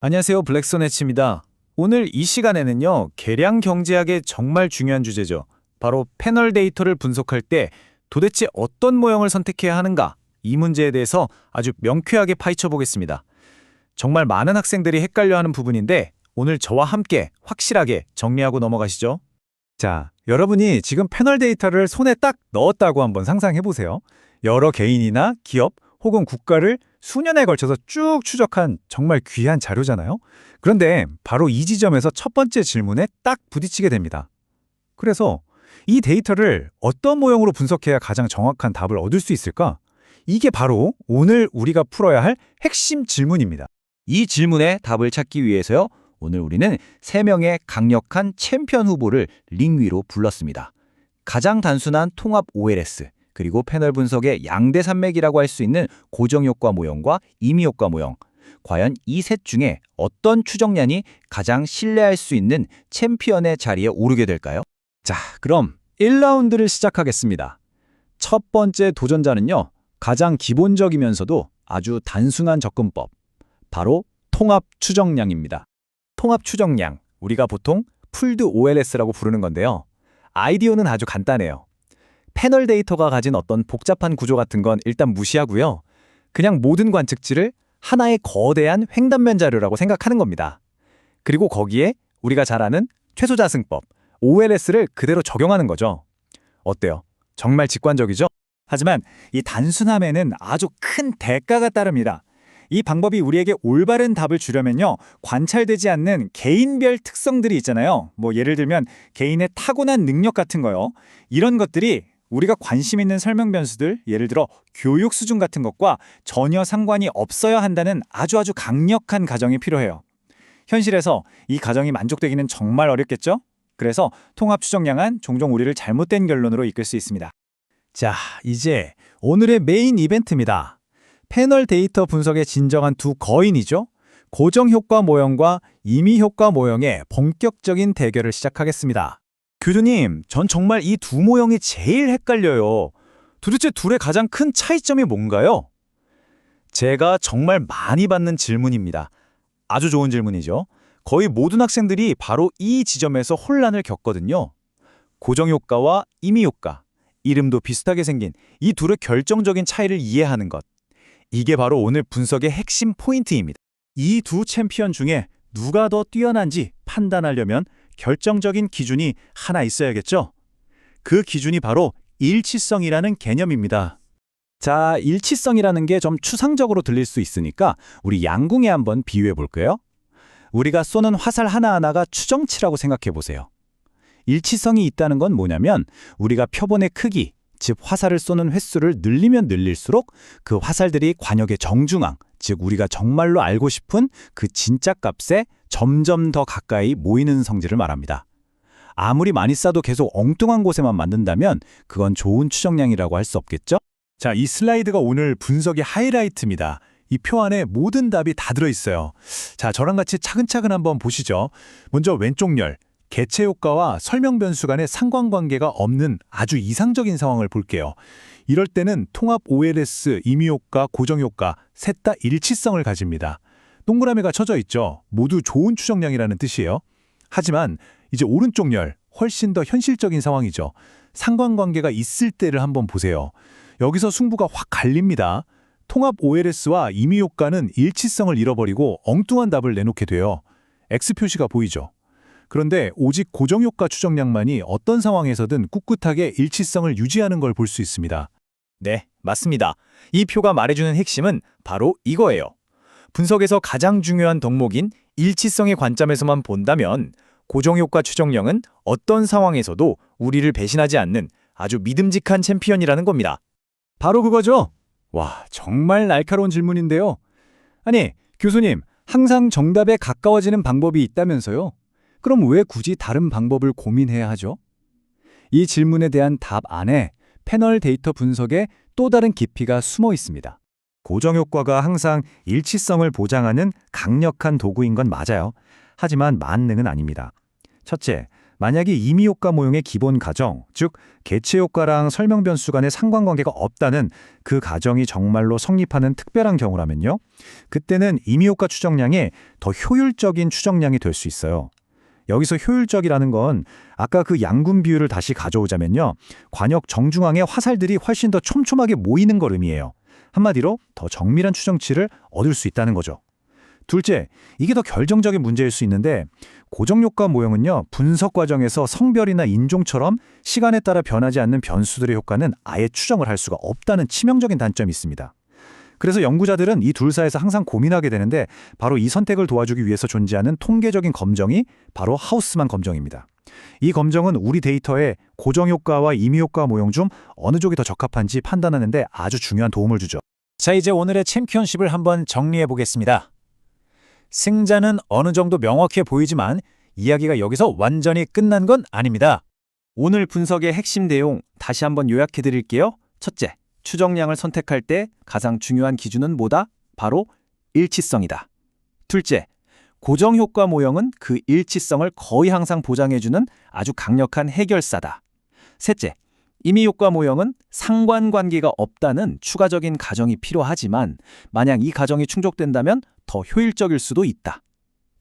안녕하세요. 블랙sonH입니다. 오늘 이 시간에는요, 계량 경제학의 정말 중요한 주제죠. 바로 패널 데이터를 분석할 때 도대체 어떤 모형을 선택해야 하는가? 이 문제에 대해서 아주 명쾌하게 파헤쳐 보겠습니다. 정말 많은 학생들이 헷갈려하는 부분인데 오늘 저와 함께 확실하게 정리하고 넘어가시죠. 자, 여러분이 지금 패널 데이터를 손에 딱 넣었다고 한번 상상해 보세요. 여러 개인이나 기업 혹은 국가를 수년에 걸쳐서 쭉 추적한 정말 귀한 자료잖아요. 그런데 바로 이 지점에서 첫 번째 질문에 딱 부딪히게 됩니다. 그래서 이 데이터를 어떤 모형으로 분석해야 가장 정확한 답을 얻을 수 있을까? 이게 바로 오늘 우리가 풀어야 할 핵심 질문입니다. 이 질문에 답을 찾기 위해서요. 오늘 우리는 3명의 강력한 챔피언 후보를 링 위로 불렀습니다. 가장 단순한 통합 OLS, 그리고 패널 분석의 양대 산맥이라고 할 수 있는 고정효과 모형과 임의효과 모형. 과연 이 셋 중에 어떤 추정량이 가장 신뢰할 수 있는 챔피언의 자리에 오르게 될까요? 자, 그럼 1라운드를 시작하겠습니다. 첫 번째 도전자는요. 가장 기본적이면서도 아주 단순한 접근법. 바로 통합 추정량입니다. 통합 추정량, 우리가 보통 풀드 OLS라고 부르는 건데요. 아이디어는 아주 간단해요. 패널 데이터가 가진 어떤 복잡한 구조 같은 건 일단 무시하고요. 그냥 모든 관측지를 하나의 거대한 횡단면 자료라고 생각하는 겁니다. 그리고 거기에 우리가 잘 아는 최소자승법, OLS를 그대로 적용하는 거죠. 어때요? 정말 직관적이죠? 하지만 이 단순함에는 아주 큰 대가가 따릅니다. 이 방법이 우리에게 올바른 답을 주려면요. 관찰되지 않는 개인별 특성들이 있잖아요. 예를 들면 개인의 타고난 능력 같은 거요. 이런 것들이 우리가 관심 있는 설명 변수들, 예를 들어 교육 수준 같은 것과 전혀 상관이 없어야 한다는 아주 강력한 가정이 필요해요. 현실에서 이 가정이 만족되기는 정말 어렵겠죠? 그래서 통합 추정량은 종종 우리를 잘못된 결론으로 이끌 수 있습니다. 자, 이제 오늘의 메인 이벤트입니다. 패널 데이터 분석의 진정한 두 거인이죠. 고정효과 모형과 임의효과 모형의 본격적인 대결을 시작하겠습니다. 교수님, 전 정말 이 두 모형이 제일 헷갈려요. 도대체 둘의 가장 큰 차이점이 뭔가요? 제가 정말 많이 받는 질문입니다. 아주 좋은 질문이죠. 거의 모든 학생들이 바로 이 지점에서 혼란을 겪거든요. 고정효과와 임의효과, 이름도 비슷하게 생긴 이 둘의 결정적인 차이를 이해하는 것. 이게 바로 오늘 분석의 핵심 포인트입니다. 이 두 챔피언 중에 누가 더 뛰어난지 판단하려면 결정적인 기준이 하나 있어야겠죠? 그 기준이 바로 일치성이라는 개념입니다. 자, 일치성이라는 게 좀 추상적으로 들릴 수 있으니까 우리 양궁에 한번 비유해 볼까요? 우리가 쏘는 화살 하나하나가 추정치라고 생각해 보세요. 일치성이 있다는 건 뭐냐면 우리가 표본의 크기, 즉 화살을 쏘는 횟수를 늘리면 늘릴수록 그 화살들이 관역의 정중앙, 즉 우리가 정말로 알고 싶은 그 진짜 값에 점점 더 가까이 모이는 성질을 말합니다. 아무리 많이 쏴도 계속 엉뚱한 곳에만 맞는다면 그건 좋은 추정량이라고 할 수 없겠죠? 자, 이 슬라이드가 오늘 분석의 하이라이트입니다. 이 표 안에 모든 답이 다 들어있어요. 자, 저랑 같이 차근차근 한번 보시죠. 먼저 왼쪽 열, 개체 효과와 설명 변수 간의 상관관계가 없는 아주 이상적인 상황을 볼게요. 이럴 때는 통합 OLS, 임의효과, 고정효과 셋 다 일치성을 가집니다. 동그라미가 쳐져 있죠. 모두 좋은 추정량이라는 뜻이에요. 하지만 이제 오른쪽 열, 훨씬 더 현실적인 상황이죠. 상관관계가 있을 때를 한번 보세요. 여기서 승부가 확 갈립니다. 통합 OLS와 임의효과는 일치성을 잃어버리고 엉뚱한 답을 내놓게 돼요. X 표시가 보이죠. 그런데 오직 고정효과 추정량만이 어떤 상황에서든 꿋꿋하게 일치성을 유지하는 걸 볼 수 있습니다. 네, 맞습니다. 이 표가 말해주는 핵심은 바로 이거예요. 분석에서 가장 중요한 덕목인 일치성의 관점에서만 본다면 고정효과 추정량은 어떤 상황에서도 우리를 배신하지 않는 아주 믿음직한 챔피언이라는 겁니다. 바로 그거죠. 와, 정말 날카로운 질문인데요. 아니, 교수님, 항상 정답에 가까워지는 방법이 있다면서요? 그럼 왜 굳이 다른 방법을 고민해야 하죠? 이 질문에 대한 답 안에 패널 데이터 분석의 또 다른 깊이가 숨어 있습니다. 고정효과가 항상 일치성을 보장하는 강력한 도구인 건 맞아요. 하지만 만능은 아닙니다. 첫째, 만약에 임의효과 모형의 기본 가정, 즉 개체효과랑 설명 변수 간의 상관관계가 없다는 그 가정이 정말로 성립하는 특별한 경우라면요. 그때는 임의효과 추정량이 더 효율적인 추정량이 될 수 있어요. 여기서 효율적이라는 건 아까 그 양군 비율을 다시 가져오자면요. 관역 정중앙에 화살들이 훨씬 더 촘촘하게 모이는 걸 의미해요. 한마디로 더 정밀한 추정치를 얻을 수 있다는 거죠. 둘째, 이게 더 결정적인 문제일 수 있는데 고정효과 모형은요. 분석 과정에서 성별이나 인종처럼 시간에 따라 변하지 않는 변수들의 효과는 아예 추정을 할 수가 없다는 치명적인 단점이 있습니다. 그래서 연구자들은 이 둘 사이에서 항상 고민하게 되는데 바로 이 선택을 도와주기 위해서 존재하는 통계적인 검정이 바로 하우스만 검정입니다. 이 검정은 우리 데이터에 고정효과와 임의효과 모형 중 어느 쪽이 더 적합한지 판단하는 데 아주 중요한 도움을 주죠. 자, 이제 오늘의 챔피언십을 한번 정리해 보겠습니다. 승자는 어느 정도 명확해 보이지만 이야기가 여기서 완전히 끝난 건 아닙니다. 오늘 분석의 핵심 내용 다시 한번 요약해 드릴게요. 첫째, 추정량을 선택할 때 가장 중요한 기준은 뭐다? 바로 일치성이다. 둘째, 고정효과 모형은 그 일치성을 거의 항상 보장해주는 아주 강력한 해결사다. 셋째, 임의효과 모형은 상관관계가 없다는 추가적인 가정이 필요하지만 만약 이 가정이 충족된다면 더 효율적일 수도 있다.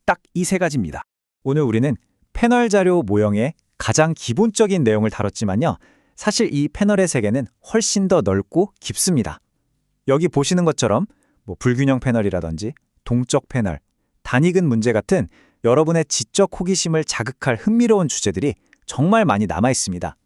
딱 이 세 가지입니다. 오늘 우리는 패널 자료 모형의 가장 기본적인 내용을 다뤘지만요. 사실 이 패널의 세계는 훨씬 더 넓고 깊습니다. 여기 보시는 것처럼 불균형 패널이라든지 동적 패널, 단익은 문제 같은 여러분의 지적 호기심을 자극할 흥미로운 주제들이 정말 많이 남아 있습니다.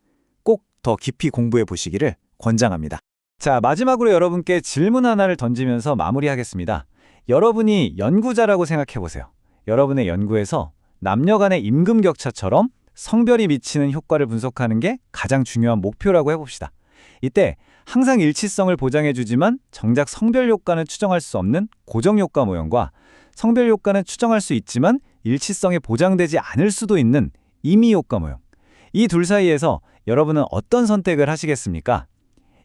꼭 더 깊이 공부해 보시기를 권장합니다. 자, 마지막으로 여러분께 질문 하나를 던지면서 마무리하겠습니다. 여러분이 연구자라고 생각해 보세요. 여러분의 연구에서 남녀 간의 임금 격차처럼 성별이 미치는 효과를 분석하는 게 가장 중요한 목표라고 해봅시다. 이때 항상 일치성을 보장해주지만 정작 성별 효과는 추정할 수 없는 고정효과 모형과 성별 효과는 추정할 수 있지만 일치성이 보장되지 않을 수도 있는 임의효과 모형. 이 둘 사이에서 여러분은 어떤 선택을 하시겠습니까?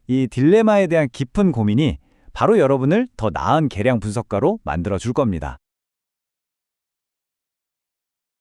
이 딜레마에 대한 깊은 고민이 바로 여러분을 더 나은 계량 분석가로 만들어 줄 겁니다.